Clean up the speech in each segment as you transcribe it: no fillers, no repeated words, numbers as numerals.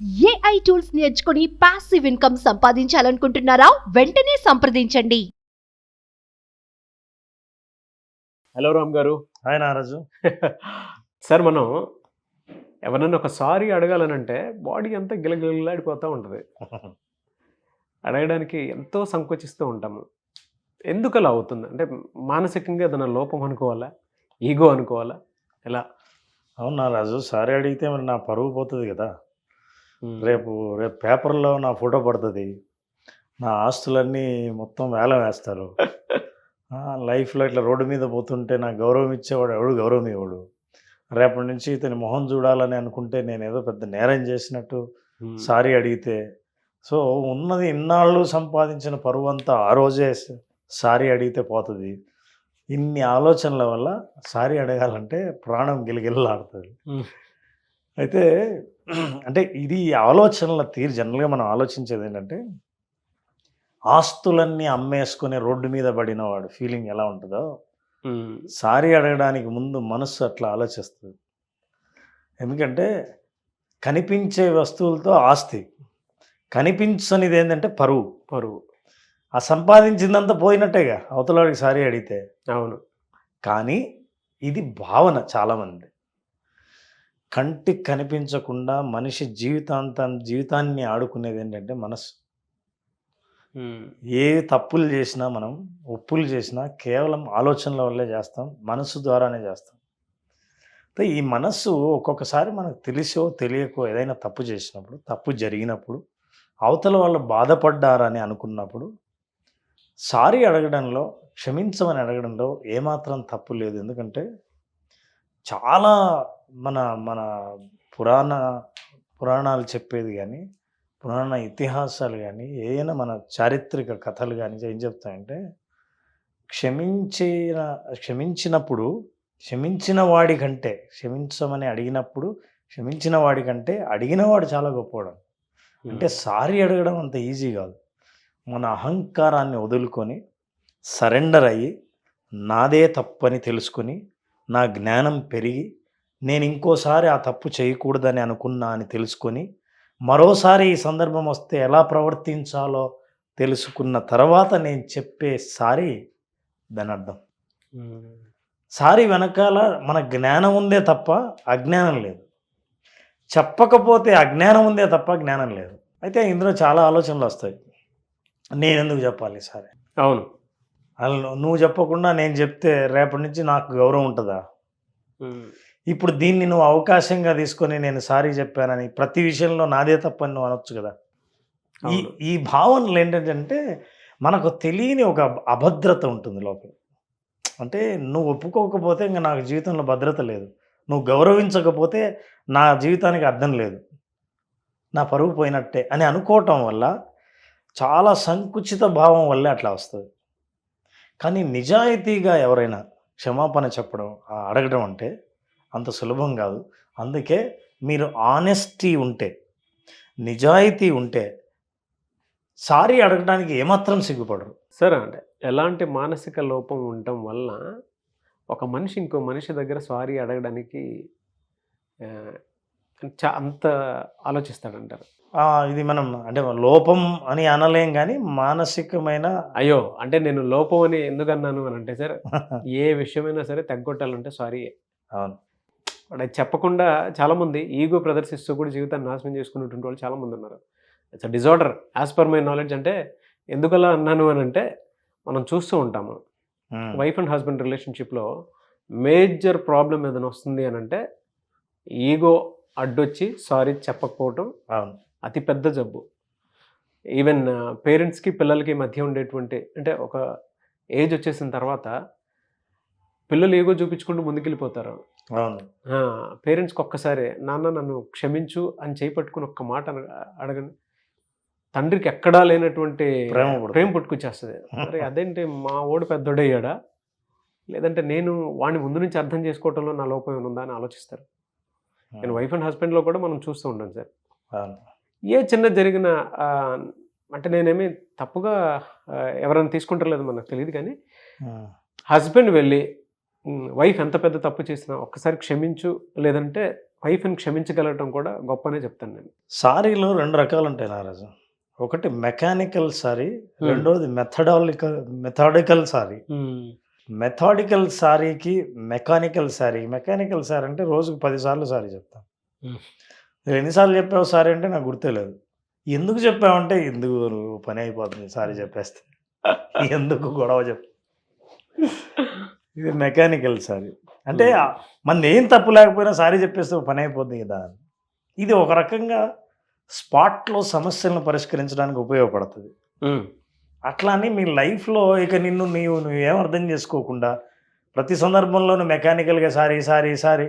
AI tools నేర్చుకుని passive income సంపాదించాలనుకుంటున్నారా? వెంటనే సంప్రదించండి. హలో రామ్ గారు. హాయ్ నారాజు. సార్, మనం ఎవరన్నా ఒక సారీ అడగాలనంటే బాడీ అంతా గిలగిలాడిపోతూ ఉంటుంది. అడగడానికి ఎంతో సంకోచిస్తూ ఉంటాము. ఎందుకు అలా అవుతుంది? అంటే మానసికంగా ఏదైనా లోపం అనుకోవాలా, ఈగో అనుకోవాలా, ఎలా? అవును నారాజు, సారీ అడిగితే మరి నా పరువు పోతుంది కదా. రేపు పేపర్లో నా ఫోటో పడుతుంది, నా ఆస్తులన్నీ మొత్తం వేలం వేస్తారు. లైఫ్లో ఇట్లా రోడ్డు మీద పోతుంటే నాకు గౌరవం ఇచ్చేవాడు ఎవడు గౌరవం ఇవ్వడు. రేపటి నుంచి ఇతని మొహం చూడాలని అనుకుంటే నేను ఏదో పెద్ద నేరం చేసినట్టు సారీ అడిగితే, సో ఉన్నది ఇన్నాళ్ళు సంపాదించిన పరువు అంతా ఆ రోజే సారీ అడిగితే పోతుంది. ఇన్ని ఆలోచనల వల్ల సారీ అడగాలంటే ప్రాణం గిలగిల్లాడుతుంది. అయితే అంటే ఇది ఆలోచనల తీరు. జనరల్గా మనం ఆలోచించేది ఏంటంటే, ఆస్తులన్నీ అమ్మేసుకుని రోడ్డు మీద పడిన వాడు ఫీలింగ్ ఎలా ఉంటుందో సారీ అడగడానికి ముందు మనస్సు అట్లా ఆలోచిస్తుంది. ఎందుకంటే కనిపించే వస్తువులతో ఆస్తి, కనిపించనిది ఏంటంటే పరువు. ఆ సంపాదించిందంతా పోయినట్టేగా అవతలవాడికి సారీ అడిగితే. అవును. కానీ ఇది భావన. చాలామంది కంటికి కనిపించకుండా మనిషి జీవితాన్ని ఆడుకునేది ఏంటంటే మనసు. ఏ తప్పులు చేసినా, మనం ఒప్పులు చేసినా కేవలం ఆలోచనల వల్లే చేస్తాం, మనసు ద్వారానే చేస్తాం. అయితే ఈ మనస్సు ఒక్కొక్కసారి మనకు తెలిసో తెలియకో ఏదైనా తప్పు చేసినప్పుడు, తప్పు జరిగినప్పుడు, అవతల వాళ్ళు బాధపడ్డారని అనుకున్నప్పుడు సారీ అడగడంలో, క్షమించమని అడగడంలో ఏమాత్రం తప్పు లేదు. ఎందుకంటే చాలా మన మన పురాణాలు చెప్పేది కానీ, పురాణ ఇతిహాసాలు కానీ, ఏదైనా మన చారిత్రక కథలు కానీ ఏం చెప్తాయంటే, క్షమించినప్పుడు క్షమించిన వాడి కంటే, క్షమించమని అడిగినప్పుడు క్షమించిన వాడి కంటే అడిగినవాడు చాలా గొప్పవాడు. అంటే సారీ అడగడం అంత ఈజీ కాదు. మన అహంకారాన్ని వదులుకొని సరెండర్ అయ్యి, నాదే తప్పని తెలుసుకొని, నా జ్ఞానం పెరిగి, నేను ఇంకోసారి ఆ తప్పు చేయకూడదని అనుకున్నా అని తెలుసుకొని, మరోసారి ఈ సందర్భం వస్తే ఎలా ప్రవర్తించాలో తెలుసుకున్న తర్వాత నేను చెప్పే సారీ దాని అర్థం. సారీ వెనకాల మన జ్ఞానం ఉందే తప్ప అజ్ఞానం లేదు. చెప్పకపోతే అజ్ఞానం ఉందే తప్ప జ్ఞానం లేదు. అయితే ఇందులో చాలా ఆలోచనలు వస్తాయి. నేను ఎందుకు చెప్పాలి సారీ? అవును. అసలు నువ్వు చెప్పకుండా నేను చెప్తే రేపటి నుంచి నాకు గౌరవం ఉంటుందా? ఇప్పుడు దీన్ని నువ్వు అవకాశంగా తీసుకొని నేను సారీ చెప్పానని ప్రతి విషయంలో నాదే తప్పని నువ్వు అనొచ్చు కదా. ఈ భావనలు ఏంటంటే మనకు తెలియని ఒక అభద్రత ఉంటుంది లోపల. అంటే నువ్వు ఒప్పుకోకపోతే ఇంకా నాకు జీవితంలో భద్రత లేదు, నువ్వు గౌరవించకపోతే నా జీవితానికి అర్థం లేదు, నా పరువు పోయినట్టే అని అనుకోవటం వల్ల, చాలా సంకుచిత భావం వల్లే అట్లా వస్తుంది. కానీ నిజాయితీగా ఎవరైనా క్షమాపణ చెప్పడం, అడగడం అంటే అంత సులభం కాదు. అందుకే మీరు ఆనెస్టీ ఉంటే, నిజాయితీ ఉంటే సారీ అడగడానికి ఏమాత్రం సిగ్గుపడరు. సరే, అంటే ఎలాంటి మానసిక లోపం ఉండటం వల్ల ఒక మనిషి ఇంకో మనిషి దగ్గర సారీ అడగడానికి అంత ఆలోచిస్తాడంటారు? ఇది మనం అంటే లోపం అని అనలేం, కానీ మానసికమైన అయ్యో అంటే నేను లోపం అని ఎందుకు అన్నాను అని అంటే, సార్ ఏ విషయమైనా సరే తగ్గొట్టాలంటే సారీ. అవును. అది చెప్పకుండా చాలామంది ఈగో ప్రదర్శిస్తూ కూడా జీవితాన్ని నాశనం చేసుకునేటువంటి వాళ్ళు చాలామంది ఉన్నారు. It's a disorder as per my knowledge. అంటే ఎందుకలా అన్నాను అని అంటే, మనం చూస్తూ ఉంటాము వైఫ్ అండ్ హస్బెండ్ రిలేషన్షిప్లో మేజర్ ప్రాబ్లం ఏదైనా వస్తుంది అని అంటే, ఈగో అడ్డొచ్చి సారీ చెప్పకపోవటం అతి పెద్ద జబ్బు. ఈవెన్ పేరెంట్స్కి పిల్లలకి మధ్య ఉండేటువంటి, అంటే ఒక ఏజ్ వచ్చేసిన తర్వాత పిల్లలు ఈగో చూపించుకుంటూ ముందుకెళ్ళిపోతారు. పేరెంట్స్కి ఒక్కసారి నాన్న నన్ను క్షమించు అని చేపట్టుకుని ఒక్క మాట అడగండి, తండ్రికి ఎక్కడా లేనటువంటి ప్రేమ పుట్టుకొచ్చేస్తుంది. మరి అదేంటి మా ఓడు పెద్దోడయ్యాడా, లేదంటే నేను వాడిని ముందు నుంచి అర్థం చేసుకోవటంలో నా లోపం ఏమైనా ఉందా అని ఆలోచిస్తారు. నేను వైఫ్ అండ్ హస్బెండ్లో కూడా మనం చూస్తూ ఉంటాం సార్. ఏ చిన్న జరిగిన అంటే నేనేమి తప్పుగా ఎవరైనా తీసుకుంటారు లేదు మనకు తెలియదు, కానీ హస్బెండ్ వెళ్ళి వైఫ్ ఎంత పెద్ద తప్పు చేసినా ఒక్కసారి క్షమించు, లేదంటే వైఫ్ని క్షమించగలగటం కూడా గొప్పనే చెప్తాను నేను. సారీలో 2 రకాలు ఉంటాయి నారాజు. ఒకటి మెకానికల్ సారీ, రెండోది మెథాడికల్ సారీ. మెథాడికల్ సారీకి మెకానికల్ సారీ అంటే రోజుకు 10 సార్లు సారీ చెప్తాను. నువ్వు ఎన్నిసార్లు చెప్పావు సారీ అంటే నాకు గుర్తే లేదు. ఎందుకు చెప్పావంటే ఎందుకు పని అయిపోతుంది సారీ చెప్పేస్తే, ఎందుకు గొడవ చెప్పు. ఇది మెకానికల్ సారీ అంటే మన ఏం తప్పు లేకపోయినా సారీ చెప్పేస్తే పని అయిపోతుంది కదా. ఇది ఒక రకంగా స్పాట్లో సమస్యలను పరిష్కరించడానికి ఉపయోగపడుతుంది. అట్లా అని మీ లైఫ్లో ఇక నువ్వు ఏం అర్థం చేసుకోకుండా ప్రతి సందర్భంలోనూ మెకానికల్గా సారీ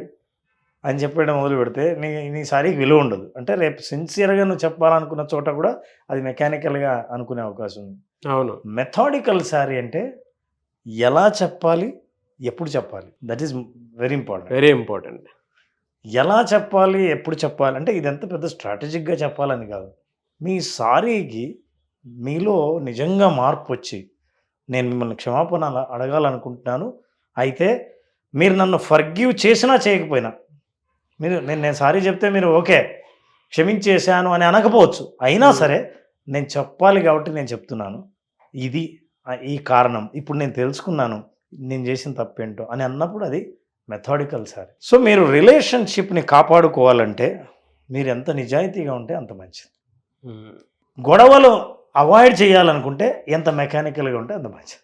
అని చెప్పడం మొదలు పెడితే నీ సారీకి విలువ ఉండదు. అంటే రేపు సిన్సియర్గా నువ్వు చెప్పాలనుకున్న చోట కూడా అది మెకానికల్గా అనుకునే అవకాశం ఉంది. అవును. మెథాడికల్ సారీ అంటే ఎలా చెప్పాలి, ఎప్పుడు చెప్పాలి, దట్ ఈస్ వెరీ ఇంపార్టెంట్. ఎలా చెప్పాలి, ఎప్పుడు చెప్పాలి అంటే ఇదంతా పెద్ద స్ట్రాటజిక్గా చెప్పాలని కాదు. మీ సారీకి మీలో నిజంగా మార్పు వచ్చి నేను మిమ్మల్ని క్షమాపణ అడగాలనుకుంటున్నాను, అయితే మీరు నన్ను ఫర్గివ్ చేసినా చేయకపోయినా నేను సారీ చెప్తే మీరు ఓకే క్షమించేశాను అని అనకపోవచ్చు, అయినా సరే నేను చెప్పాలి కాబట్టి నేను చెప్తున్నాను, ఇది ఈ కారణం, ఇప్పుడు నేను తెలుసుకున్నాను నేను చేసిన తప్పేంటో అని అన్నప్పుడు అది మెథాడికల్ సారీ. సో మీరు రిలేషన్షిప్ని కాపాడుకోవాలంటే మీరు ఎంత నిజాయితీగా ఉంటే అంత మంచిది. గొడవలు అవాయిడ్ చేయాలనుకుంటే ఎంత మెకానికల్గా ఉంటే అంత మంచిది.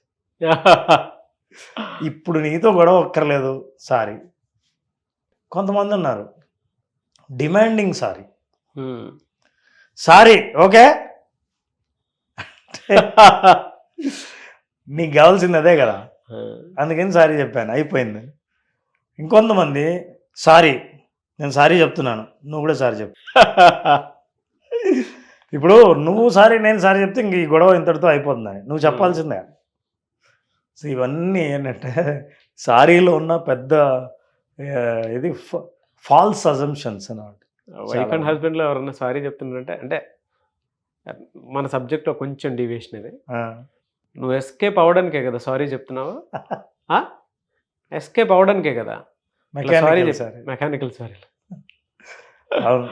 ఇప్పుడు నీతో గొడవ ఒక్కర్లేదు సారీ. కొంతమంది ఉన్నారు డిమాండింగ్ సారీ ఓకే నీకు కావాల్సింది అదే కదా, అందుకని సారీ చెప్పాను అయిపోయింది. ఇంకొంతమంది సారీ నేను సారీ చెప్తున్నాను నువ్వు కూడా సారీ చెప్పు. ఇప్పుడు నువ్వు సారీ నేను సారీ చెప్తే ఇంక ఈ గొడవ ఇంతటితో అయిపోతుందని నువ్వు చెప్పాల్సిందే. సో ఇవన్నీ ఏంటంటే సారీలో ఉన్న పెద్ద ఇది ఫాల్స్ అజంప్షన్స్ అన్నమాట. వైఫ్ అండ్ హస్బెండ్లో ఎవరన్నా సారీ చెప్తున్నారంటే అంటే మన సబ్జెక్ట్లో కొంచెం డివియేషన్ ఇది. నువ్వు ఎస్కేప్ అవ్వడానికే కదా సారీ చెప్తున్నావు, ఎస్కేప్ అవ్వడానికే కదా మెకానికల్ సారీ. అవును.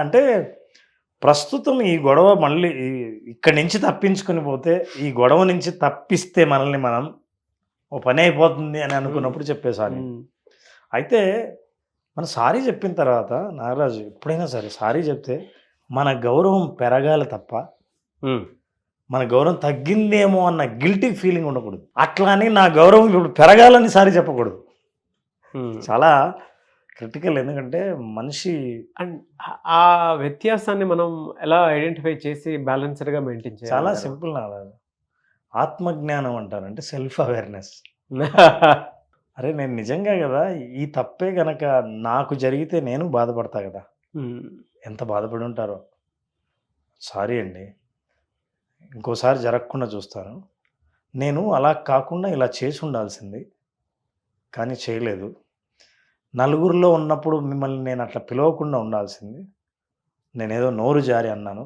అంటే ప్రస్తుతం ఈ గొడవ మళ్ళీ ఇక్కడి నుంచి తప్పించుకొని పోతే, ఈ గొడవ నుంచి తప్పిస్తే మనల్ని మనం ఓ పని అయిపోతుంది అని అనుకున్నప్పుడు చెప్పేసారి. అయితే మన సారీ చెప్పిన తర్వాత నాగరాజు ఎప్పుడైనా సరే సారీ చెప్తే మన గౌరవం పెరగాలి తప్ప మన గౌరవం తగ్గిందేమో అన్న గిల్టీ ఫీలింగ్ ఉండకూడదు. అట్లా అని నా గౌరవం ఇప్పుడు పెరగాలని సారీ చెప్పకూడదు. చాలా క్రిటికల్. ఎందుకంటే మనిషి అండ్ ఆ వ్యత్యాసాన్ని మనం ఎలా ఐడెంటిఫై చేసి బ్యాలెన్స్డ్గా మెయింటైన్ చేయాలి? చాలా సింపుల్ నాగరాజు. ఆత్మజ్ఞానం అంటారు, అంటే సెల్ఫ్ అవేర్నెస్. అరే నేను నిజంగా కదా ఈ తప్పే గనక నాకు జరిగితే నేను బాధపడతా కదా, ఎంత బాధపడి ఉంటారో. సారీ అండి, ఇంకోసారి జరగకుండా చూస్తాను. నేను అలా కాకుండా ఇలా చేసి ఉండాల్సింది కానీ చేయలేదు. నలుగురిలో ఉన్నప్పుడు మిమ్మల్ని నేను అట్లా పిలవకుండా ఉండాల్సింది. నేనేదో నోరు జారి అన్నాను,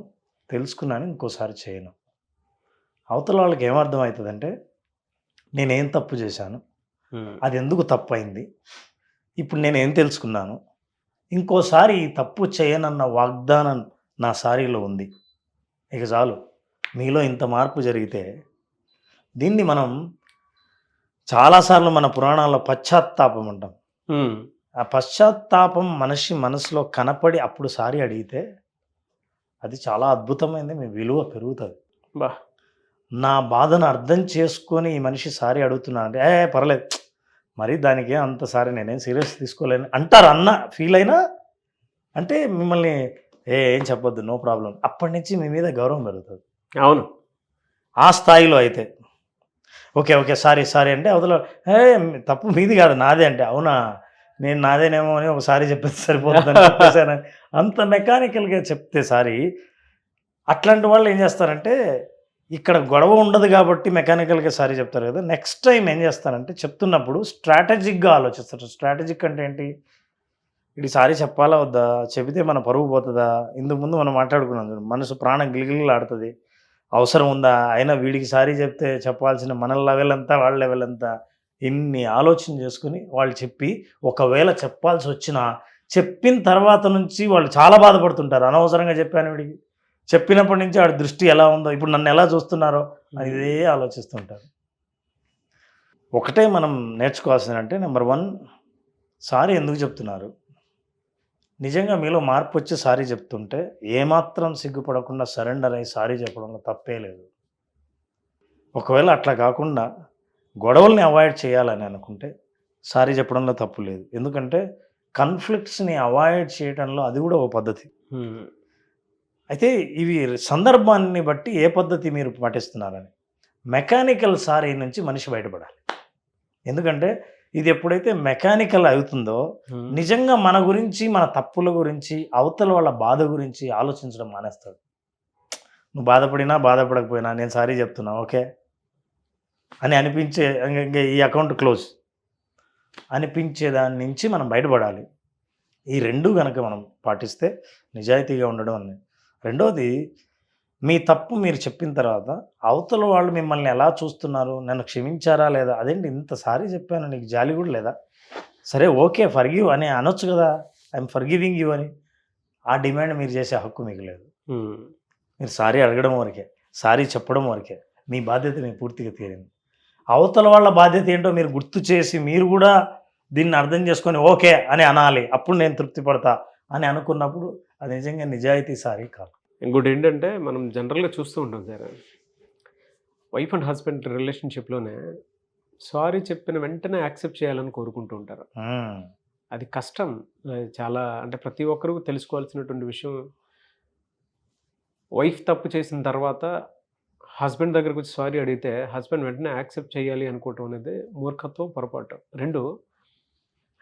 తెలుసుకున్నాను, ఇంకోసారి చేయను. అవతల వాళ్ళకి ఏమర్థం అవుతుందంటే నేనేం తప్పు చేశాను, అది ఎందుకు తప్పు అయింది, ఇప్పుడు నేనేం తెలుసుకున్నాను, ఇంకోసారి ఈ తప్పు చేయనన్న వాగ్దానం నా సారీలో ఉంది, ఇక చాలు. మీలో ఇంత మార్పు జరిగితే దీన్ని మనం చాలాసార్లు మన పురాణాల్లో పశ్చాత్తాపం అంటాం. ఆ పశ్చాత్తాపం మనిషి మనసులో కనపడి అప్పుడు సారీ అడిగితే అది చాలా అద్భుతమైనది, మీ విలువ పెరుగుతుంది. నా బాధను అర్థం చేసుకొని ఈ మనిషి సారీ అడుగుతున్నా అంటే పర్లేదు మరి దానికి అంత సారీ నేనేం సీరియస్ తీసుకోలేను అంటారు అన్న ఫీల్ అయినా అంటే మిమ్మల్ని ఏం చెప్పొద్దు, నో ప్రాబ్లం, అప్పటి నుంచి మీ మీద గౌరవం పెరుగుతుంది. అవును. ఆ స్థాయిలో అయితే ఓకే ఓకే సారీ అంటే అవతల తప్పు మీది కాదు నాదే అంటే అవునా నేను నాదేనేమో అని ఒకసారి చెప్పేది సరిపోతుందని చెప్పేసాను. అంత మెకానికల్గా చెప్తే సారీ. అట్లాంటి వాళ్ళు ఏం చేస్తారంటే ఇక్కడ గొడవ ఉండదు కాబట్టి మెకానికల్గా సారీ చెప్తారు కదా, నెక్స్ట్ టైం ఏం చేస్తారంటే చెప్తున్నప్పుడు స్ట్రాటజిక్గా ఆలోచిస్తారు. స్ట్రాటజిక్ అంటే ఏంటి, ఇది సారీ చెప్పాలా వద్దా, చెబితే మన పరువు పోతుందా, ఇందుకు ముందు మనం మాట్లాడుకున్నాం మనసు ప్రాణం గిలిగిలాడుతుంది, అవసరం ఉందా, అయినా వీడికి సారీ చెప్తే చెప్పాల్సిన మన లెవెల్ అంతా వాళ్ళ లెవెల్ అంతా, ఇన్ని ఆలోచన చేసుకుని వాళ్ళు చెప్పి ఒకవేళ చెప్పాల్సి వచ్చినా చెప్పిన తర్వాత నుంచి వాళ్ళు చాలా బాధపడుతుంటారు. అనవసరంగా చెప్పాను వీడికి, చెప్పినప్పటి నుంచి వాడి దృష్టి ఎలా ఉందో, ఇప్పుడు నన్ను ఎలా చూస్తున్నారో ఇదే ఆలోచిస్తుంటారు. ఒకటే మనం నేర్చుకోవాల్సింది అంటే, నెంబర్ 1, సారీ ఎందుకు చెప్తున్నారు? నిజంగా మీలో మార్పు వచ్చి సారీ చెప్తుంటే ఏమాత్రం సిగ్గుపడకుండా సరెండర్ అయ్యి సారీ చెప్పడంలో తప్పే లేదు. ఒకవేళ అట్లా కాకుండా గొడవల్ని అవాయిడ్ చేయాలని అనుకుంటే సారీ చెప్పడంలో తప్పు లేదు. ఎందుకంటే కాన్ఫ్లిక్ట్స్ని అవాయిడ్ చేయడంలో అది కూడా ఒక పద్ధతి. అయితే ఇవి సందర్భాన్ని బట్టి ఏ పద్ధతి మీరు పాటిస్తున్నారని. మెకానికల్ సారీ నుంచి మనిషి బయటపడాలి. ఎందుకంటే ఇది ఎప్పుడైతే మెకానికల్ అవుతుందో నిజంగా మన గురించి, మన తప్పుల గురించి, అవతల వాళ్ళ బాధ గురించి ఆలోచించడం మానేస్తాడు. నువ్వు బాధపడినా బాధపడకపోయినా నేను సారీ చెప్తున్నా ఓకే అని అనిపించే, ఇంకా ఈ అకౌంట్ క్లోజ్ అనిపించే దాని నుంచి మనం బయటపడాలి. ఈ రెండు కనుక మనం పాటిస్తే నిజాయితీగా ఉండడం అని. రెండోది, మీ తప్పు మీరు చెప్పిన తర్వాత అవతల వాళ్ళు మిమ్మల్ని ఎలా చూస్తున్నారు, నన్ను క్షమించారా లేదా, అదేంటి ఇంత సారీ చెప్పాను నీకు జాలి కూడా లేదా, సరే ఓకే ఫర్గివ్ అని అనొచ్చు కదా, ఐఎమ్ ఫర్గివింగ్ యూ అని. ఆ డిమాండ్ మీరు చేసే హక్కు మీకు లేదు. మీరు సారీ అడగడం వరకే, సారీ చెప్పడం వరకే. మీ బాధ్యత మీకు పూర్తిగా తీరింది. అవతల వాళ్ళ బాధ్యత ఏంటో మీరు గుర్తు చేసి మీరు కూడా దీన్ని అర్థం చేసుకొని ఓకే అని అనాలి. అప్పుడు నేను తృప్తి పడతా అని అనుకున్నప్పుడు అది నిజంగా నిజాయితీ సారీ కాదు. ఇంకోటి ఏంటంటే, మనం జనరల్గా చూస్తూ ఉంటాం సార్, వైఫ్ అండ్ హస్బెండ్ రిలేషన్షిప్లోనే సారీ చెప్పిన వెంటనే యాక్సెప్ట్ చేయాలని కోరుకుంటూ ఉంటారు. అది కష్టం. అది చాలా, అంటే ప్రతి ఒక్కరూ తెలుసుకోవాల్సినటువంటి విషయం. వైఫ్ తప్పు చేసిన తర్వాత హస్బెండ్ దగ్గరకు వచ్చి సారీ అడిగితే హస్బెండ్ వెంటనే యాక్సెప్ట్ చేయాలి అనుకోవటం అనేది మూర్ఖత్వం, పొరపాటు. 2,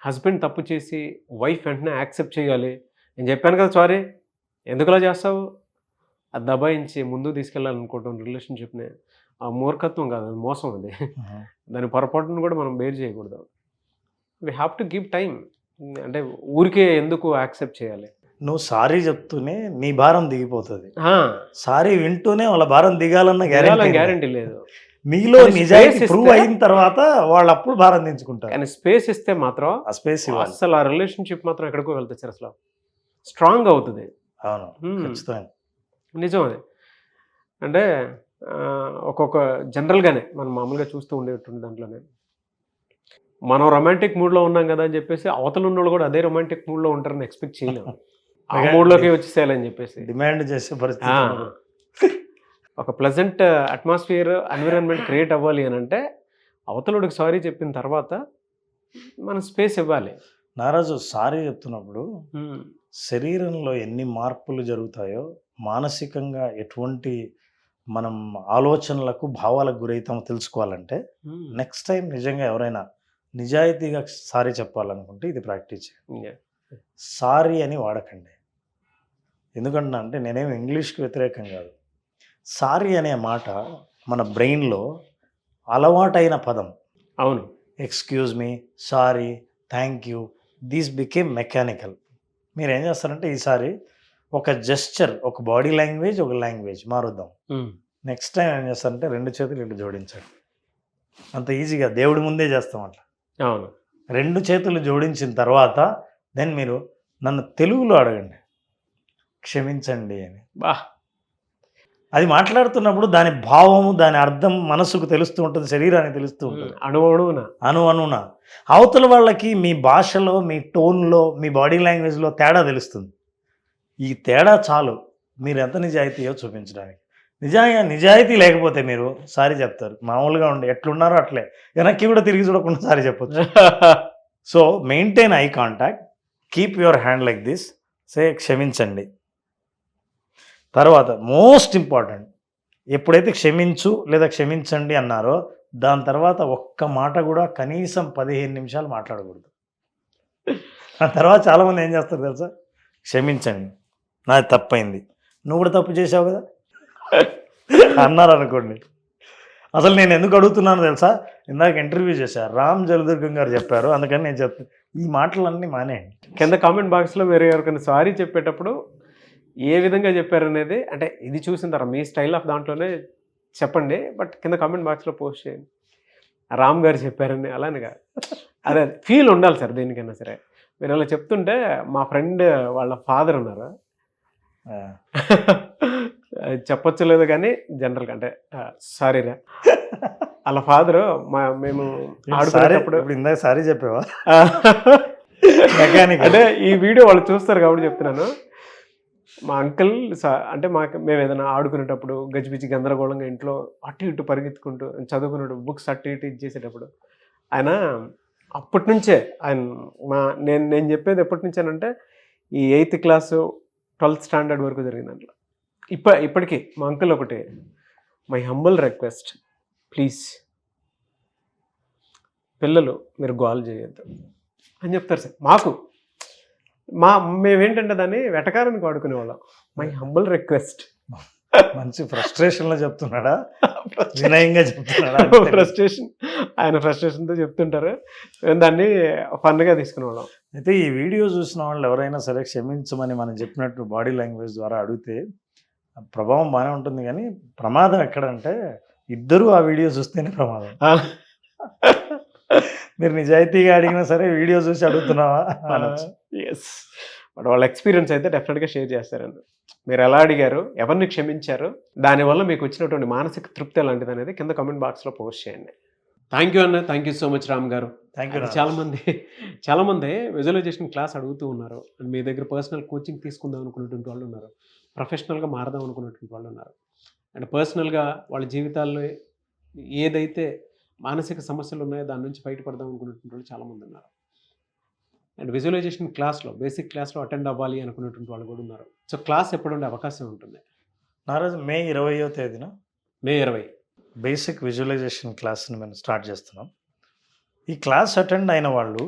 హస్బెండ్ తప్పు చేసి వైఫ్ వెంటనే యాక్సెప్ట్ చేయాలి, నేను చెప్పాను కదా సారీ ఎందుకులా చేస్తావు, అది దబాయించి ముందుకు తీసుకెళ్ళాలనుకోవటం రిలేషన్షిప్ని, ఆ మూర్ఖత్వం కాదు, అది మోసం. అది దాని పొరపాటును కూడా మనం బేర్ చేయకూడదు. We have to give time. అంటే ఊరికే ఎందుకు యాక్సెప్ట్ చేయాలి? నువ్వు సారీ చెప్తూనే నీ భారం దిగిపోతుంది. సారీ వింటూనే వాళ్ళ భారం దిగాలన్న గ్యారంటీ లేదు. మీలో నిజాయితీ ప్రూవ్ అయిన తర్వాత వాళ్ళు అప్పుడు భారం దించుకుంటారు. కానీ స్పేస్ ఇస్తే మాత్రం ఆ స్పేస్ అసలు ఆ రిలేషన్షిప్ మాత్రం ఎక్కడికో వెళ్తుంది సార్, అసలు స్ట్రాంగ్ అవుతుంది. అవును, ఖచ్చితంగా నిజం అది. అంటే ఒక్కొక్క జనరల్గానే మనం మామూలుగా చూస్తూ ఉండేటువంటి దాంట్లోనే, మనం రొమాంటిక్ మూడ్లో ఉన్నాం కదా అని చెప్పేసి అవతల ఉన్న వాళ్ళు కూడా అదే రొమాంటిక్ మూడ్లో ఉంటారని ఎక్స్పెక్ట్ చేయలేము. ఆ మూడ్లోకి వచ్చేసేయాలని చెప్పేసి డిమాండ్ చేసే పరిస్థితి. ఒక ప్లెజెంట్ అట్మాస్ఫియర్, ఎన్విరాన్మెంట్ క్రియేట్ అవ్వాలి అని అంటే అవతలుడికి సారీ చెప్పిన తర్వాత మనం స్పేస్ ఇవ్వాలి. నారాజు, సారీ చెప్తున్నప్పుడు శరీరంలో ఎన్ని మార్పులు జరుగుతాయో, మానసికంగా ఎటువంటి మనం ఆలోచనలకు, భావాలకు గురవుతామో తెలుసుకోవాలంటే నెక్స్ట్ టైం నిజంగా ఎవరైనా నిజాయితీగా సారీ చెప్పాలనుకుంటే ఇది ప్రాక్టీస్ చేయండి. సారీ అని వాడకండి. ఎందుకంటే అంటే నేనేమి ఇంగ్లీష్కి వ్యతిరేకం కాదు. సారీ అనే మాట మన బ్రెయిన్లో అలవాటైన పదం. అవును. Excuse me, sorry, thank you, these became mechanical. మీరు ఏం చేస్తారంటే ఈసారి ఒక జెస్చర్, ఒక బాడీ లాంగ్వేజ్, ఒక లాంగ్వేజ్ మారుద్దాం. నెక్స్ట్ టైం ఏం చేస్తారంటే 2 చేతులు ఇటు జోడించండి. అంత ఈజీగా దేవుడి ముందే చేస్తాం అట్లా. అవును. 2 చేతులు జోడించిన తర్వాత దెన్ మీరు నన్ను తెలుగులో అడగండి, క్షమించండి అని. అది మాట్లాడుతున్నప్పుడు దాని భావము, దాని అర్థం మనసుకు తెలుస్తూ ఉంటుంది, శరీరానికి తెలుస్తూ ఉంటుంది, అణువున. అవతల వాళ్ళకి మీ భాషలో, మీ టోన్లో, మీ బాడీ లాంగ్వేజ్లో తేడా తెలుస్తుంది. ఈ తేడా చాలు మీరు ఎంత నిజాయితీయో చూపించడానికి. నిజాయితీ లేకపోతే మీరు సారీ చెప్తారు, మామూలుగా ఉండి ఎట్లున్నారో అట్లే వెనక్కి కూడా తిరిగి చూడకుండా సారీ చెప్పొచ్చు. So maintain eye contact, keep your hand like this, say క్షమించండి. తర్వాత మోస్ట్ ఇంపార్టెంట్, ఎప్పుడైతే క్షమించు లేదా క్షమించండి అన్నారో దాని తర్వాత ఒక్క మాట కూడా కనీసం 15 నిమిషాలు మాట్లాడకూడదు. ఆ తర్వాత చాలామంది ఏం చేస్తారు తెలుసా, క్షమించండి, నాది తప్పైంది, నువ్వు కూడా తప్పు చేసావు కదా అన్నారు అనుకోండి. అసలు నేను ఎందుకు అడుగుతున్నాను తెలుసా, ఇందాక ఇంటర్వ్యూ చేశారు, రామ్ జలదుర్గం గారు చెప్పారు, అందుకని నేను చెప్తాను. ఈ మాటలన్నీ మానేయండి. కింద కామెంట్ బాక్స్లో మీరు ఎవరికైనా సారీ చెప్పేటప్పుడు ఏ విధంగా చెప్పారనేది, అంటే ఇది చూసిన తర్వాత మీ స్టైల్ ఆఫ్ దాంట్లోనే చెప్పండి, బట్ కింద కామెంట్ బాక్స్లో పోస్ట్ చేయండి. రామ్ గారు చెప్పారని అలానే కాదు, అదే ఫీల్ ఉండాలి సార్ దేనికైనా సరే. మీరు ఇలా చెప్తుంటే మా ఫ్రెండ్ వాళ్ళ ఫాదర్ ఉన్నారు. ఆ. చెప్పొచ్చు లేదు కానీ జనరల్గా అంటే సారీరా వాళ్ళ ఫాదరు మేము సారీ ఆడుకునేటప్పుడు ఇప్పుడు ఇందాక సారీ చెప్పావా? మెకానిక్ అంటే ఈ వీడియో వాళ్ళు చూస్తారు కాబట్టి చెప్తున్నాను. మా అంకుల్ అంటే మేము ఏదైనా ఆడుకునేటప్పుడు గజిబిజి గందరగోళంగా ఇంట్లో అటు ఇటు పరిగెత్తుకుంటూ చదువుకునేటప్పుడు బుక్స్ అటు ఇటు ఇచ్చేసేటప్పుడు ఆయన అప్పటి నుంచే నేను చెప్పేది ఎప్పటి నుంచేనంటే ఈ 8th క్లాసు 12th స్టాండర్డ్ వరకు జరిగింది దాంట్లో. ఇప్పటికీ మా అంకుల్ ఒకటి, మై హంబుల్ రిక్వెస్ట్, ప్లీజ్ పిల్లలు మీరు గోల్ చేయొద్దు అని చెప్తారు సార్. మేమేంటంటే దాన్ని వెటకారానికి వాడుకునేవాళ్ళం. My humble request. మంచి ఫ్రస్ట్రేషన్ లో చెప్తున్నాడా, వినయంగా చెప్తున్నాడా? ఆయన ఫ్రస్ట్రేషన్తో చెప్తుంటారు, మేము దాన్ని ఫన్గా తీసుకునేవాళ్ళం. అయితే ఈ వీడియో చూసిన వాళ్ళు ఎవరైనా సరే క్షమించమని మనం చెప్పినట్టు బాడీ లాంగ్వేజ్ ద్వారా అడిగితే ప్రభావం బాగానే ఉంటుంది, కానీ ప్రమాదం ఎక్కడంటే ఇద్దరు ఆ వీడియో చూస్తేనే ప్రమాదం. మీరు నిజాయితీగా అడిగినా సరే వీడియో చూసి అడుగుతున్నావా అనొచ్చు. ఎస్, బట్ వాళ్ళ ఎక్స్పీరియన్స్ అయితే డెఫినెట్గా షేర్ చేస్తారండి. మీరు ఎలా అడిగారు, ఎవరిని క్షమించారు, దానివల్ల మీకు వచ్చినటువంటి మానసిక తృప్తి ఎలాంటిది అనేది కింద కామెంట్ బాక్స్లో పోస్ట్ చేయండి. థ్యాంక్ యూ అన్న, thank you so much Ram garu. Thank you. చాలామంది విజువలైజేషన్ క్లాస్ అడుగుతూ ఉన్నారు, మీ దగ్గర పర్సనల్ కోచింగ్ తీసుకుందాం అనుకునేటువంటి వాళ్ళు ఉన్నారు, ప్రొఫెషనల్గా మారదాం అనుకునేటువంటి వాళ్ళు ఉన్నారు, అండ్ పర్సనల్గా వాళ్ళ జీవితాల్లో ఏదైతే మానసిక సమస్యలు ఉన్నాయో దాని నుంచి బయటపడదాం అనుకునేటువంటి వాళ్ళు చాలామంది ఉన్నారు. అండ్ విజువలైజేషన్ క్లాస్లో బేసిక్ క్లాస్లో అటెండ్ అవ్వాలి అనుకునేటువంటి వాళ్ళు కూడా ఉన్నారు. సో క్లాస్ ఎప్పుడు ఉండే అవకాశం ఉంటుంది? నారాజు మే 20వ తేదీన మే 20 బేసిక్ విజువలైజేషన్ క్లాస్ని మేము స్టార్ట్ చేస్తున్నాం. ఈ క్లాస్ అటెండ్ అయిన వాళ్ళు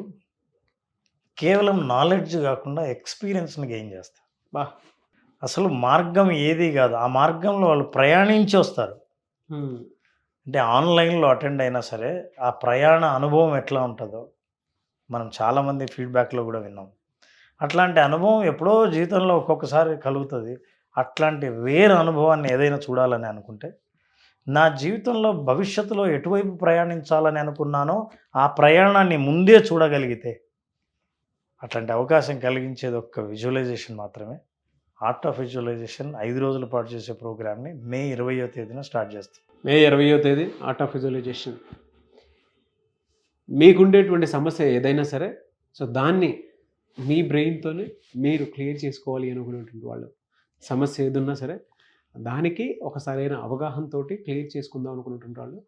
కేవలం నాలెడ్జ్ కాకుండా ఎక్స్పీరియన్స్ని గెయిన్ చేస్తారు. అసలు మార్గం ఏది కాదు, ఆ మార్గంలో వాళ్ళు ప్రయాణించి వస్తారు. అంటే ఆన్లైన్లో అటెండ్ అయినా సరే ఆ ప్రయాణ అనుభవం ఎట్లా ఉంటుందో మనం చాలామంది ఫీడ్బ్యాక్లో కూడా విన్నాం. అట్లాంటి అనుభవం ఎప్పుడో జీవితంలో ఒక్కొక్కసారి కలుగుతుంది. అట్లాంటి రేర్ అనుభవాన్ని ఏదైనా చూడాలని అనుకుంటే, నా జీవితంలో భవిష్యత్తులో ఎటువైపు ప్రయాణించాలని అనుకున్నానో ఆ ప్రయాణాన్ని ముందే చూడగలిగితే అట్లాంటి అవకాశం కలిగించేది ఒక్క విజువలైజేషన్ మాత్రమే. ఆర్ట్ ఆఫ్ విజువలైజేషన్ 5 రోజుల పాటు చేసే ప్రోగ్రామ్ని మే 20వ తేదీన స్టార్ట్ చేస్తాం. మే 20వ తేదీ ఆర్ట్ ఆఫ్ విజువలైజేషన్. మీకుండేటువంటి సమస్య ఏదైనా సరే, సో దాన్ని మీ బ్రెయిన్తోనే మీరు క్లియర్ చేసుకోవాలి అనుకునేటువంటి వాళ్ళు, సమస్య ఏదున్నా సరే దానికి ఒక సరైన అవగాహనతో క్లియర్ చేసుకుందాం అనుకునేటువంటి వాళ్ళు,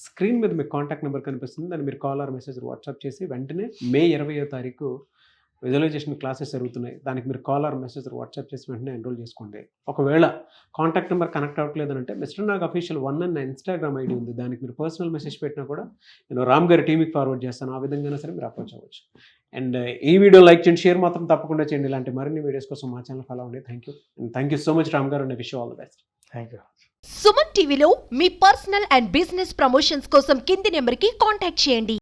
స్క్రీన్ మీద మీకు కాంటాక్ట్ నెంబర్ కనిపిస్తుంది, దాన్ని మీరు కాల్ ఆర్ మెసేజ్ వాట్సాప్ చేసి వెంటనే మే 20వ తారీఖు విజువలైజేషన్ క్లాసెస్ జరుగుతున్నాయి, దానికి మీరు కాల్ ఆర్ మెసేజ్ వాట్సాప్ చేసి వెంటనే ఎన్రోల్ చేసుకోండి. ఒకవేళ కాంటాక్ట్ నెంబర్ కనెక్ట్ అవ్వట్లేదు అంటే మిస్టర్ నాగ్ అఫీషియల్ 1 అన్న ఇన్స్టాగ్రామ్ ఐడి ఉంది, దానికి మీరు పర్సనల్ మెసేజ్ పెట్టినా కూడా నేను రామ్ గారి టీంకి ఫార్వర్డ్ చేస్తాను. ఆ విధంగా సరే మీరు అప్రోచ్ అవ్వచ్చు. అండ్ ఈ వీడియో లైక్ చేయండి, షేర్ మాత్రం తప్పకుండా చేయండి. ఇలాంటి మరిన్ని వీడియోస్ కోసం మా ఛానల్ ఫాలో అవ్వండి. Thank you and thank you so much Ram garu, and wish all the best. Thank you. Suman టీవీలో మీ పర్సనల్ అండ్ బిజినెస్ ప్రమోషన్స్ కోసం కింది నెంబర్కి కాంటాక్ట్ చేయండి.